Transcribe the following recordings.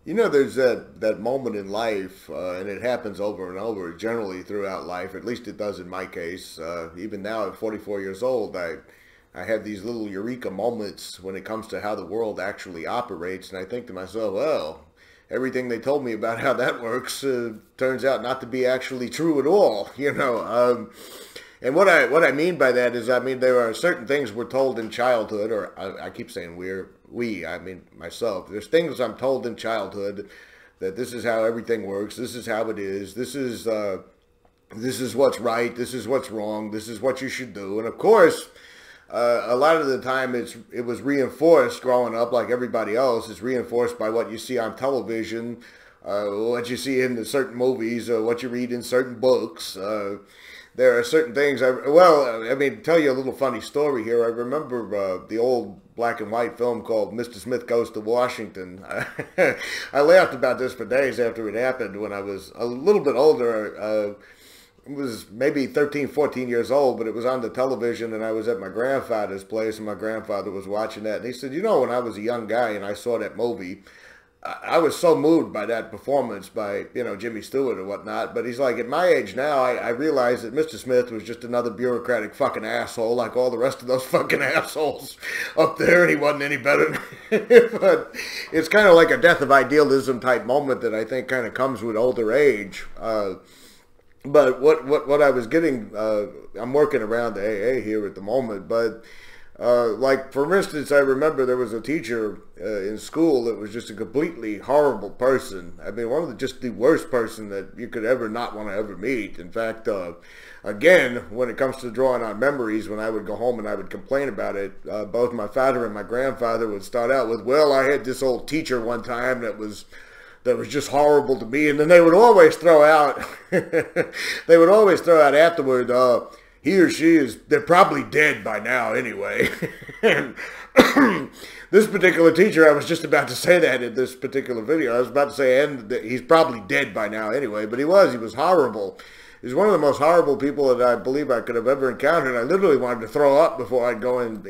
You know, there's that moment in life, and it happens over and over, generally throughout life. At least it does in my case. Even now, at 44 years old, I have these little eureka moments when it comes to how the world actually operates, and I think to myself, well, everything they told me about how that works turns out not to be actually true at all. And what I mean by that is, I mean, there are certain things we're told in childhood, or I keep saying I mean myself. There's things I'm told in childhood that this is how everything works. This is how it is. This is what's right. This is what's wrong. This is what you should do. And of course, a lot of the time it was reinforced growing up, like everybody else. It's reinforced by what you see on television, what you see in the certain movies, what you read in certain books. There are certain things. Tell you a little funny story here. I remember the old black and white film called Mr. Smith Goes to Washington. I laughed about this for days after it happened when I was a little bit older. It was maybe 13, 14 years old, but it was on the television, and I was at my grandfather's place, and my grandfather was watching that. And he said, you know, when I was a young guy and I saw that movie, I was so moved by that performance by, Jimmy Stewart or whatnot. But he's like, at my age now, I realize that Mr. Smith was just another bureaucratic fucking asshole like all the rest of those fucking assholes up there, and he wasn't any better. But it's kind of like a death of idealism type moment that I think kind of comes with older age. But what I was getting, I'm working around the AA here at the moment, but like, for instance, I remember there was a teacher in school that was just a completely horrible person. I mean, just the worst person that you could ever not want to ever meet. In fact, again, when it comes to drawing on memories, when I would go home and I would complain about it, both my father and my grandfather would start out with, well, I had this old teacher one time that was just horrible to me. And then they would always throw out, afterward, he or she they're probably dead by now anyway. And this particular teacher, I was just about to say that in this particular video. I was about to say, and he's probably dead by now anyway, but he was horrible. He's one of the most horrible people that I believe I could have ever encountered. I literally wanted to throw up before I'd go and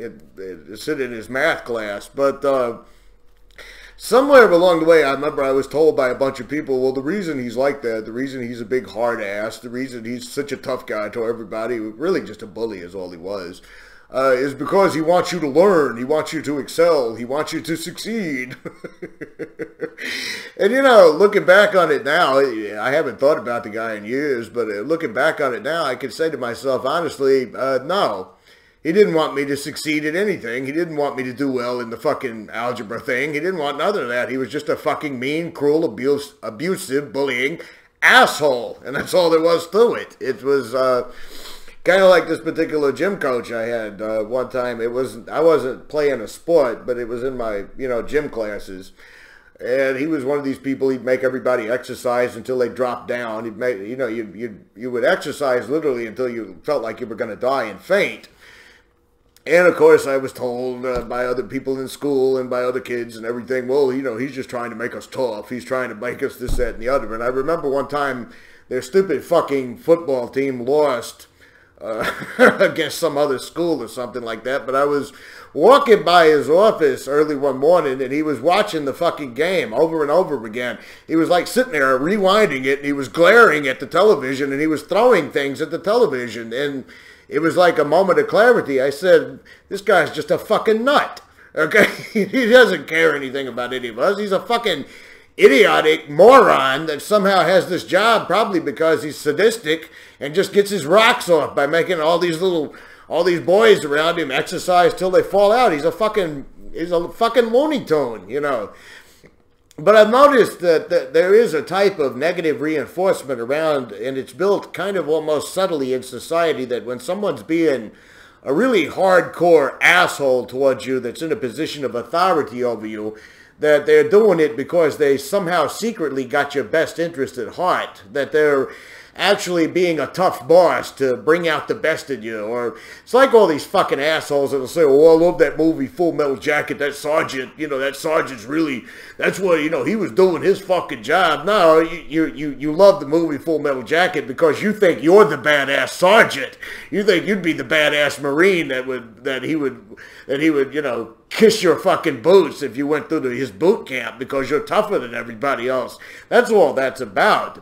sit in his math class. But somewhere along the way, I remember I was told by a bunch of people, well, the reason he's like that, the reason he's a big hard ass, the reason he's such a tough guy to everybody, really just a bully is all he was, is because he wants you to learn, he wants you to excel, he wants you to succeed. And looking back on it now, I haven't thought about the guy in years, but looking back on it now, I can say to myself, honestly, no. He didn't want me to succeed at anything. He didn't want me to do well in the fucking algebra thing. He didn't want none of that. He was just a fucking mean, cruel, abusive, bullying asshole. And that's all there was to it. It was kind of like this particular gym coach I had one time. I wasn't playing a sport, but it was in my, gym classes. And he was one of these people, he'd make everybody exercise until they dropped down. He'd make, you would exercise literally until you felt like you were going to die and faint. And, of course, I was told by other people in school and by other kids and everything, well, he's just trying to make us tough. He's trying to make us this, that, and the other. And I remember one time their stupid fucking football team lost against some other school or something like that. But I was walking by his office early one morning, and he was watching the fucking game over and over again. He was like sitting there rewinding it, and he was glaring at the television, and he was throwing things at the television. And it was like a moment of clarity. I said, this guy's just a fucking nut. Okay? He doesn't care anything about any of us. He's a fucking idiotic moron that somehow has this job, probably because he's sadistic and just gets his rocks off by making all these boys around him exercise till they fall out. He's a fucking Looney Tune, But I've noticed that there is a type of negative reinforcement around, and it's built kind of almost subtly in society, that when someone's being a really hardcore asshole towards you that's in a position of authority over you, that they're doing it because they somehow secretly got your best interest at heart, that they're actually being a tough boss to bring out the best in you. Or it's like all these fucking assholes that'll say, oh, I love that movie Full Metal Jacket, that sergeant, that sergeant's really, that's what, he was doing his fucking job. No, you love the movie Full Metal Jacket because you think you're the badass sergeant. You think you'd be the badass Marine that he would kiss your fucking boots if you went through his boot camp because you're tougher than everybody else. That's all that's about.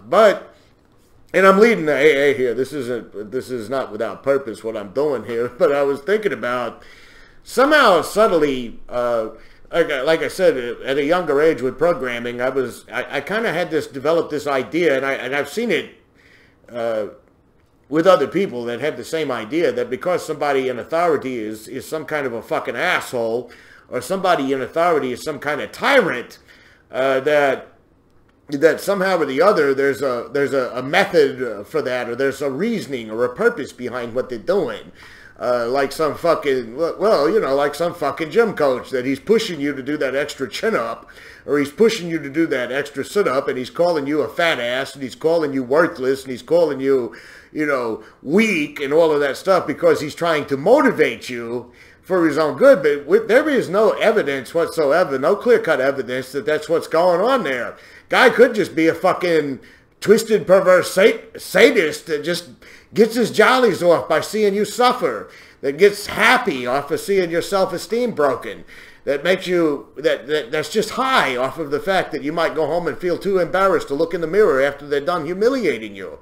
And I'm leading the AA here. This is not without purpose what I'm doing here, but I was thinking about somehow subtly, like I said, at a younger age with programming, I kind of had developed this idea, and I've seen it with other people that have the same idea, that because somebody in authority is some kind of a fucking asshole, or somebody in authority is some kind of tyrant, that somehow or the other there's a method for that, or there's a reasoning or a purpose behind what they're doing. Like some fucking, like some fucking gym coach, that he's pushing you to do that extra chin-up, or he's pushing you to do that extra sit-up, and he's calling you a fat ass, and he's calling you worthless, and he's calling you, weak, and all of that stuff, because he's trying to motivate you for his own good. But there is no evidence whatsoever, no clear-cut evidence that that's what's going on there. Guy could just be a fucking twisted, perverse sadist that just gets his jollies off by seeing you suffer, that gets happy off of seeing your self-esteem broken, that makes you, that's just high off of the fact that you might go home and feel too embarrassed to look in the mirror after they're done humiliating you.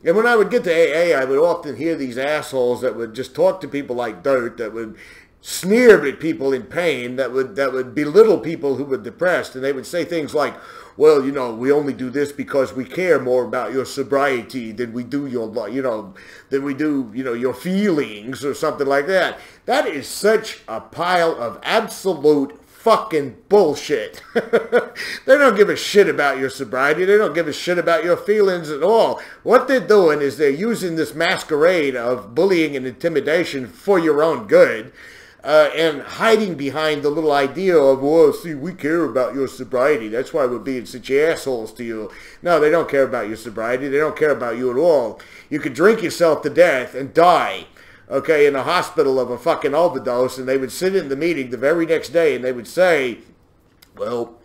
And when I would get to AA, I would often hear these assholes that would just talk to people like dirt, that would sneer at people in pain, that would belittle people who were depressed, and they would say things like, well, we only do this because we care more about your sobriety than we do your, your feelings, or something like that. That is such a pile of absolute fucking bullshit. They don't give a shit about your sobriety. They don't give a shit about your feelings at all. What they're doing is they're using this masquerade of bullying and intimidation for your own good. And hiding behind the little idea of, well, see, we care about your sobriety. That's why we're being such assholes to you. No, they don't care about your sobriety. They don't care about you at all. You could drink yourself to death and die, okay, in a hospital of a fucking overdose, and they would sit in the meeting the very next day and they would say, well,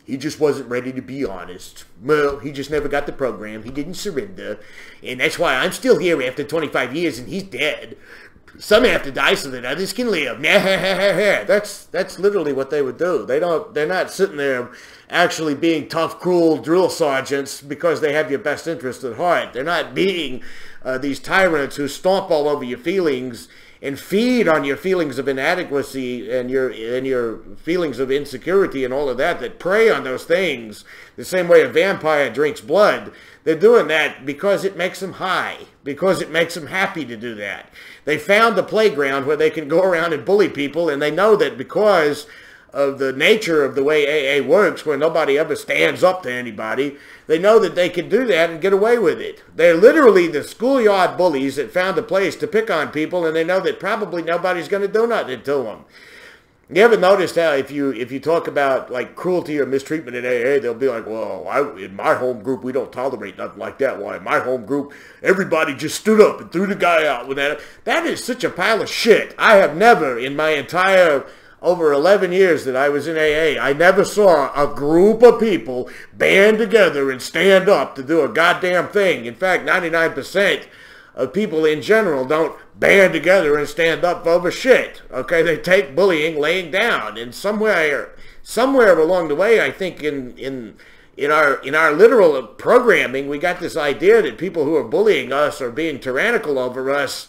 he just wasn't ready to be honest. Well, he just never got the program. He didn't surrender. And that's why I'm still here after 25 years and he's dead. Some have to die so that others can live. That's literally what they would do. They're not sitting there actually being tough, cruel drill sergeants because they have your best interest at heart. They're not being these tyrants who stomp all over your feelings and feed on your feelings of inadequacy and your feelings of insecurity and all of that, that prey on those things the same way a vampire drinks blood. They're doing that because it makes them high, because it makes them happy to do that. They found a playground where they can go around and bully people, and they know that because of the nature of the way AA works, where nobody ever stands up to anybody, they know that they can do that and get away with it. They're literally the schoolyard bullies that found a place to pick on people, and they know that probably nobody's going to do nothing to them. You ever noticed how if you talk about like cruelty or mistreatment in AA, they'll be like, well, in my home group, we don't tolerate nothing like that. Why, in my home group, everybody just stood up and threw the guy out with that. That is such a pile of shit. I have never, in my entire over 11 years that I was in AA, I never saw a group of people band together and stand up to do a goddamn thing. In fact, 99% of people in general don't band together and stand up over shit. Okay, they take bullying laying down, and somewhere along the way, I think in our literal programming, we got this idea that people who are bullying us or being tyrannical over us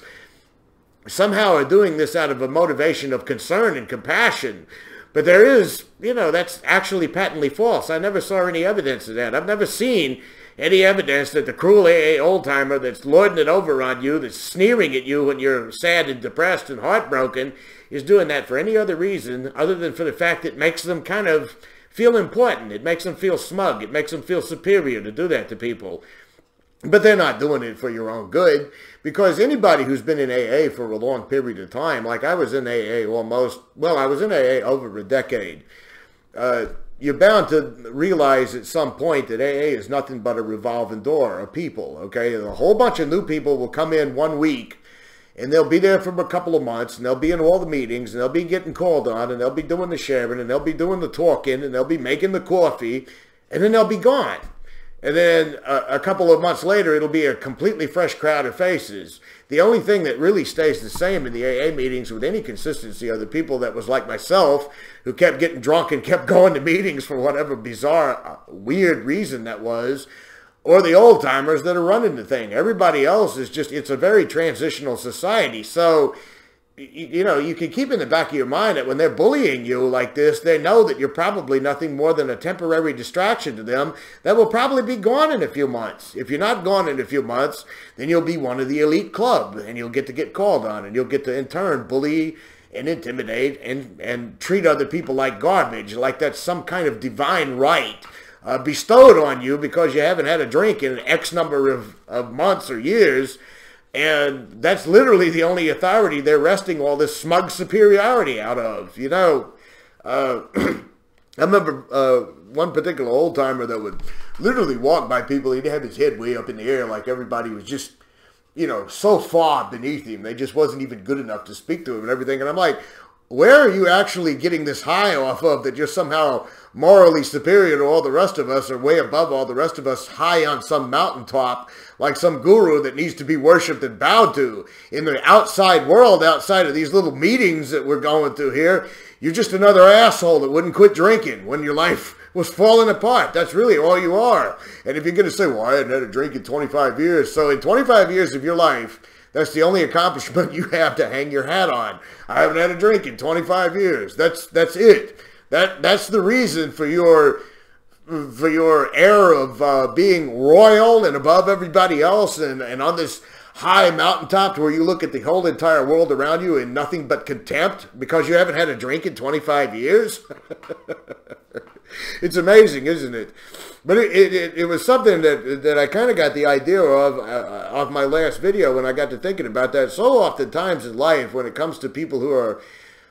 somehow are doing this out of a motivation of concern and compassion. But there is, that's actually patently false. I never saw any evidence of that. I've never seen any evidence that the cruel AA old-timer that's lording it over on you, that's sneering at you when you're sad and depressed and heartbroken, is doing that for any other reason other than for the fact it makes them kind of feel important. It makes them feel smug. It makes them feel superior to do that to people. But they're not doing it for your own good, because anybody who's been in AA for a long period of time, like I was in AA I was in AA over a decade. you're bound to realize at some point that AA is nothing but a revolving door of people, okay? And a whole bunch of new people will come in one week, and they'll be there for a couple of months, and they'll be in all the meetings, and they'll be getting called on, and they'll be doing the sharing, and they'll be doing the talking, and they'll be making the coffee, and then they'll be gone. And then a couple of months later, it'll be a completely fresh crowd of faces. The only thing that really stays the same in the AA meetings with any consistency are the people that was like myself, who kept getting drunk and kept going to meetings for whatever bizarre, weird reason that was, or the old-timers that are running the thing. Everybody else is just, it's a very transitional society. So, you know, you can keep in the back of your mind that when they're bullying you like this, they know that you're probably nothing more than a temporary distraction to them that will probably be gone in a few months. If you're not gone in a few months, then you'll be one of the elite club, and you'll get to get called on, and you'll get to, in turn, bully and intimidate and treat other people like garbage, like that's some kind of divine right bestowed on you because you haven't had a drink in X number of months or years. And that's literally the only authority they're resting all this smug superiority out of. You know, I remember one particular old-timer that would literally walk by people. He'd have his head way up in the air like everybody was just, you know, so far beneath him. They just wasn't even good enough to speak to him and everything. And I'm like, where are you actually getting this high off of that you're somehow morally superior to all the rest of us, or way above all the rest of us, high on some mountaintop, like some guru that needs to be worshipped and bowed to? In the outside world, outside of these little meetings that we're going through here, you're just another asshole that wouldn't quit drinking when your life was falling apart. That's really all you are. And if you're going to say, well, I hadn't had a drink in 25 years. So in 25 years of your life, that's the only accomplishment you have to hang your hat on. I haven't had a drink in 25 years. That's it. That's the reason for your air of being royal and above everybody else and on this high mountaintop where you look at the whole entire world around you in nothing but contempt because you haven't had a drink in 25 years. It's amazing, isn't it? But it was something that I kind of got the idea of my last video when I got to thinking about that. So oftentimes in life, when it comes to people who are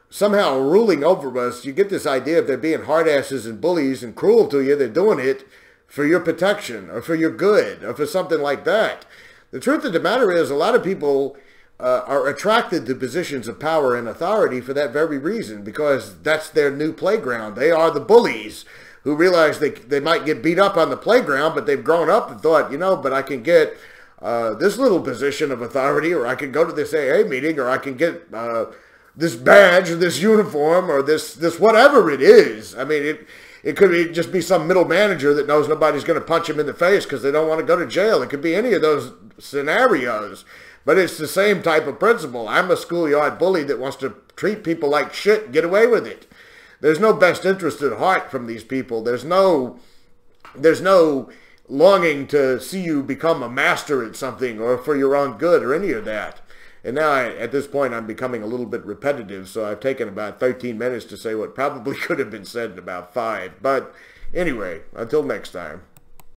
somehow ruling over us, you get this idea of they're being hardasses and bullies and cruel to you. They're doing it for your protection or for your good or for something like that. The truth of the matter is a lot of people are attracted to positions of power and authority for that very reason, because that's their new playground. They are the bullies who realize they might get beat up on the playground, but they've grown up and thought, you know, but I can get this little position of authority, or I can go to this AA meeting, or I can get this badge or this uniform or this whatever it is. I mean, it could just be some middle manager that knows nobody's going to punch him in the face because they don't want to go to jail. It could be any of those scenarios. But it's the same type of principle. I'm a schoolyard bully that wants to treat people like shit and get away with it. There's no best interest at heart from these people. There's no longing to see you become a master at something or for your own good or any of that. And now, at this point, I'm becoming a little bit repetitive, so I've taken about 13 minutes to say what probably could have been said in about 5. But anyway, until next time.